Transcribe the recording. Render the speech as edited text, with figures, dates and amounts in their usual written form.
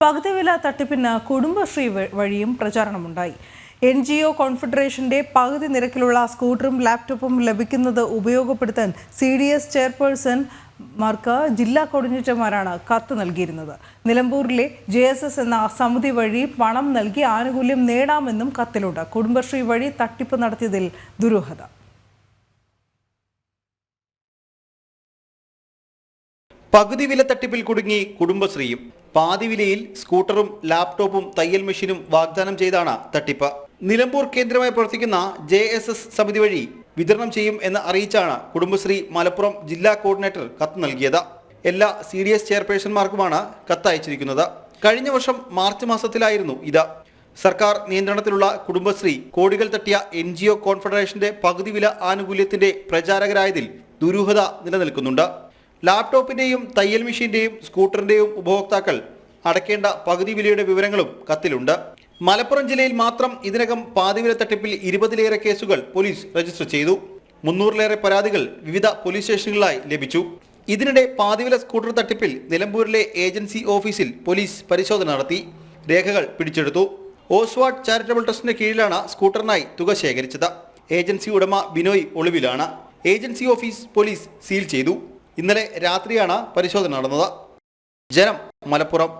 പകുതിവില തട്ടിപ്പിന് കുടുംബശ്രീ വഴിയും പ്രചാരണമുണ്ടായി. NGO കോൺഫെഡറേഷന്റെ പകുതി നിരക്കിലുള്ള സ്കൂട്ടറും ലാപ്ടോപ്പും ലഭിക്കുന്നത് ഉപയോഗപ്പെടുത്താൻ CDS ചെയർപേഴ്സൺമാർക്ക് ജില്ലാ കോർഡിനേറ്റർമാരാണ് കത്ത് നൽകിയിരുന്നത്. നിലമ്പൂരിലെ JSS എന്ന സമിതി വഴി പണം നൽകി ആനുകൂല്യം നേടാമെന്നും കത്തിലുണ്ട്. കുടുംബശ്രീ വഴി തട്ടിപ്പ് നടത്തിയതിൽ ദുരൂഹത. പകുതി വില തട്ടിപ്പിൽ കുടുങ്ങി കുടുംബശ്രീയും. പാതി വിലയിൽ സ്കൂട്ടറും ലാപ്ടോപ്പും തയ്യൽ മെഷീനും വാഗ്ദാനം ചെയ്താണ് തട്ടിപ്പ്. നിലമ്പൂർ കേന്ദ്രമായി പ്രവർത്തിക്കുന്ന JSS സമിതി വഴി വിതരണം ചെയ്യും എന്ന് അറിയിച്ചാണ് കുടുംബശ്രീ മലപ്പുറം ജില്ലാ കോർഡിനേറ്റർ കത്ത് നൽകിയത്. എല്ലാ CDS ചെയർപേഴ്സൺമാർക്കുമാണ് കത്ത് അയച്ചിരിക്കുന്നത്. കഴിഞ്ഞ വർഷം മാർച്ച് മാസത്തിലായിരുന്നു ഇത്. സർക്കാർ നിയന്ത്രണത്തിലുള്ള കുടുംബശ്രീ കോടികൾ തട്ടിയ NGO കോൺഫെഡറേഷന്റെ പകുതി വില ആനുകൂല്യത്തിന്റെ പ്രചാരകരായതിൽ ദുരൂഹത നിലനിൽക്കുന്നുണ്ട്. ലാപ്ടോപ്പിന്റെയും തയ്യൽ മെഷീന്റെയും സ്കൂട്ടറിന്റെയും ഉപഭോക്താക്കൾ അടയ്ക്കേണ്ട പകുതി വിലയുടെ വിവരങ്ങളും കത്തിലുണ്ട്. മലപ്പുറം ജില്ലയിൽ മാത്രം ഇതിനകം പാതിവില തട്ടിപ്പിൽ 20-ലേറെ കേസുകൾ പോലീസ് രജിസ്റ്റർ ചെയ്തു. 300-ലേറെ പരാതികൾ വിവിധ പോലീസ് സ്റ്റേഷനുകളായി ലഭിച്ചു. ഇതിനിടെ പാതിവില സ്കൂട്ടർ തട്ടിപ്പിൽ നിലമ്പൂരിലെ ഏജൻസി ഓഫീസിൽ പോലീസ് പരിശോധന നടത്തി. രേഖകൾ പിടിച്ചെടുത്തു. ഓസ്വാഡ് ചാരിറ്റബിൾ ട്രസ്റ്റിന്റെ കീഴിലാണ് സ്കൂട്ടറിനായി തുക ശേഖരിച്ചത്. ഏജൻസി ഉടമ ബിനോയ് ഒളിവിലാണ്. ഏജൻസി ഓഫീസ് പോലീസ് സീൽ ചെയ്തു. ഇന്നലെ രാത്രിയാണ് പരിശോധന നടന്നത്. ജനം, മലപ്പുറം.